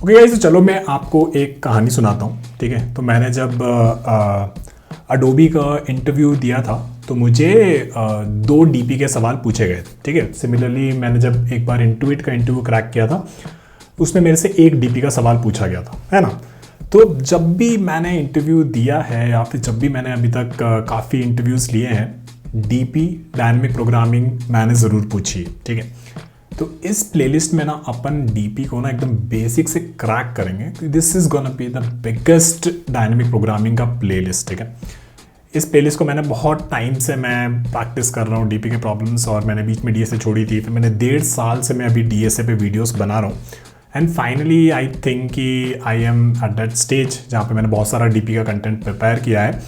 Okay guys, तो चलो मैं आपको एक कहानी सुनाता हूँ। ठीक है, तो मैंने जब अडोबी का इंटरव्यू दिया था तो मुझे 2 डीपी के सवाल पूछे गए थे। ठीक है, सिमिलरली मैंने जब एक बार इंटुइट का इंटरव्यू क्रैक किया था उसमें मेरे से 1 डीपी का सवाल पूछा गया था, है ना। तो जब भी मैंने इंटरव्यू दिया है या फिर जब भी मैंने अभी तक काफ़ी इंटरव्यूज़ लिए हैं, डीपी डायनेमिक प्रोग्रामिंग मैंने ज़रूर पूछी है। ठीक है, तो इस प्लेलिस्ट में ना अपन डीपी को ना एकदम बेसिक से क्रैक करेंगे। This is gonna be the biggest dynamic programming का प्लेलिस्ट। ठीक है, इस प्लेलिस्ट को मैंने बहुत टाइम से मैं प्रैक्टिस कर रहा हूँ डीपी के प्रॉब्लम्स, और मैंने बीच में डीएसए छोड़ी थी, फिर मैंने 1.5 साल से मैं अभी डीएसए पे वीडियोस बना रहा हूँ। एंड फाइनली आई थिंक कि I am at that stage जहाँ पे मैंने बहुत सारा डीपी का कंटेंट प्रिपेयर किया है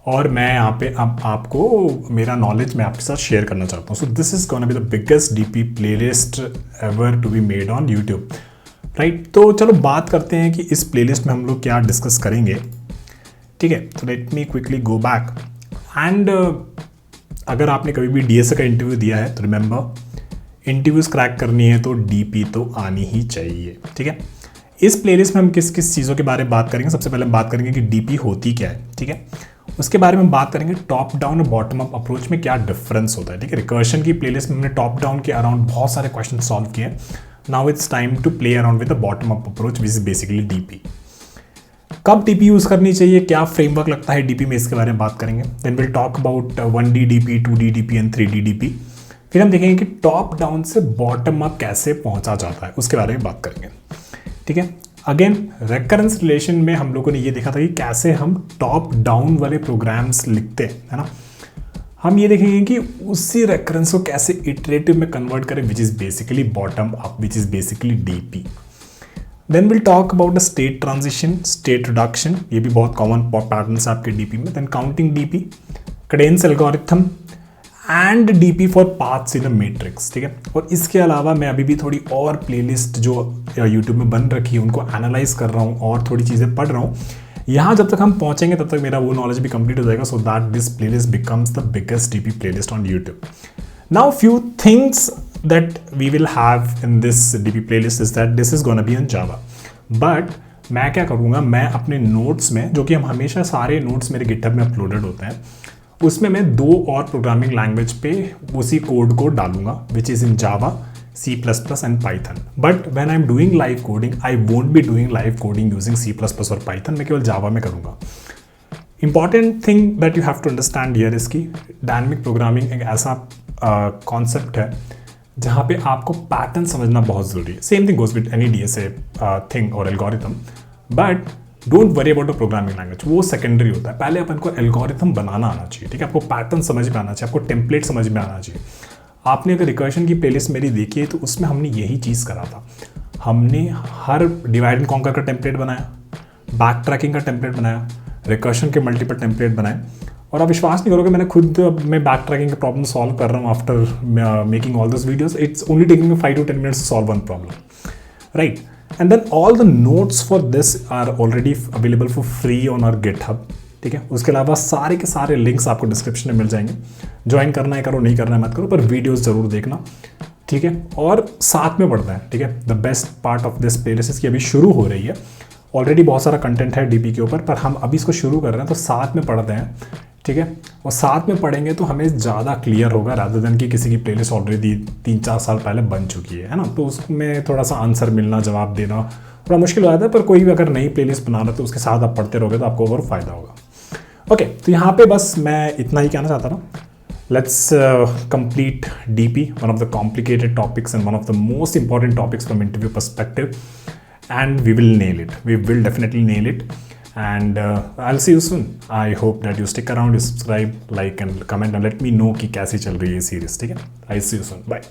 और मैं यहाँ पे अब आपको मेरा नॉलेज मैं आपके साथ शेयर करना चाहता हूँ। So this is gonna be the biggest DP playlist ever to be made on YouTube, right. तो चलो बात करते हैं कि इस प्लेलिस्ट में हम लोग क्या डिस्कस करेंगे। ठीक है, तो let me quickly go back and अगर आपने कभी भी डीएसए का इंटरव्यू दिया है तो रिमेंबर, इंटरव्यूज क्रैक करनी है तो डीपी तो आनी ही चाहिए। ठीक है, इस प्लेलिस्ट में हम किस किस चीज़ों के बारे में बात करेंगे। सबसे पहले हम बात करेंगे कि डीपी होती क्या है। ठीक है, उसके बारे में बात करेंगे टॉप डाउन और बॉटम अप अप्रोच में क्या डिफरेंस होता है। ठीक है, रिकर्शन की प्लेलिस्ट में हमने टॉप डाउन के अराउंड बहुत सारे क्वेश्चन सॉल्व किए। Now it's time to play around with the bottom up approach which is basically DP. कब डीपी यूज करनी चाहिए, क्या फ्रेमवर्क लगता है डीपी में, इसके बारे में बात करेंगे। Then will talk about 1D DP, 2D DP and 3D DP. फिर हम देखेंगे कि टॉप डाउन से बॉटम अप कैसे पहुंचा जाता है, उसके बारे में बात करेंगे। ठीक है, अगेन रेकरेंस रिलेशन में हम लोगों ने ये देखा था कि कैसे हम टॉप डाउन वाले प्रोग्राम्स लिखते हैं, है ना। हम ये देखेंगे कि उसी रेकरेंस को कैसे इटरेटिव में कन्वर्ट करें, which is basically bottom up, which is basically DP. Then will talk about the state transition, state reduction, ये भी बहुत कॉमन पैटर्न है आपके डीपी में। Then counting DP, Kadane's algorithm and DP for paths in a matrix. ठीक है, और इसके अलावा मैं अभी भी थोड़ी और प्लेलिस्ट जो यूट्यूब में बन रखी है उनको एनालाइज कर रहा हूँ और थोड़ी चीज़ें पढ़ रहा हूँ। यहाँ जब तक हम पहुँचेंगे तब तक मेरा वो नॉलेज भी कंप्लीट हो जाएगा, so that this playlist becomes the biggest DP playlist on YouTube. Now few things that we will have in this DP playlist is that this is gonna be on Java, but मैं क्या करूँगा, मैं अपने notes में, जो कि हम हमेशा सारे नोट्स मेरे गिटहब में अपलोडेड होते हैं, उसमें मैं 2 और प्रोग्रामिंग लैंग्वेज पे उसी कोड को डालूंगा, which is in Java, C++ and Python. But when I am doing live coding I won't be doing live coding using C++ और पाइथन, मैं केवल जावा में करूँगा। Important thing that you have to understand here is कि dynamic programming एक ऐसा concept है जहाँ पे आपको पैटर्न समझना बहुत ज़रूरी है। Same thing goes with any DSA thing और algorithm, but don't worry about the programming language, वो सेकेंडरी होता है। पहले अपन को एल्गोरिथम बनाना आना चाहिए। ठीक है, आपको पैटर्न समझ में आना चाहिए, आपको टेम्पलेट समझ में आना चाहिए। आपने अगर रिकर्शन की प्लेलिस्ट मेरी देखी है तो उसमें हमने यही चीज़ करा था। हमने हर डिवाइड एंड कॉन्कर का टेम्पलेट बनाया, बैक ट्रैकिंग का टेम्पलेट बनाया, रिकर्शन के मल्टीपल टेम्पलेट बनाए, और आप विश्वास नहीं करोगे, मैंने खुद मैं बैक ट्रैकिंग के प्रॉब्लम सॉल्व कर रहा हूँ after making all this videos. It's only taking me 5 to 10 minutes to solve one problem, right? And then all the notes for this are already available for free on our GitHub. ठीक है, उसके अलावा सारे के सारे links आपको description में मिल जाएंगे। ज्वाइन करना है करो, नहीं करना है मत करो, पर वीडियोस जरूर देखना। ठीक है, और साथ में पढ़ना है। ठीक है, the best part of this playlist की अभी शुरू हो रही है, ऑलरेडी बहुत सारा कंटेंट है डीपी के ऊपर, पर हम अभी इसको शुरू कर रहे हैं तो साथ में पढ़ते हैं। ठीक है, और साथ में पढ़ेंगे तो हमें ज़्यादा क्लियर होगा रादर देन कि किसी की प्लेलिस्ट ऑलरेडी 3-4 साल पहले बन चुकी है ना, तो उसमें थोड़ा सा आंसर मिलना, जवाब देना थोड़ा मुश्किल हो जाता है। पर कोई भी अगर नई प्लेलिस्ट बना रहा है तो उसके साथ आप पढ़ते रहोगे तो आपको और फ़ायदा होगा। ओके, तो यहाँ पे बस मैं इतना ही कहना चाहता था। Let's complete DP, one of the complicated topics and one of the most important topics from interview perspective, and we will nail it. We will definitely nail it, and I'll see you soon. I hope that you stick around, you subscribe, like and comment and let me know कि कैसी चल रही है series. ठीक है, I'll see you soon. Bye.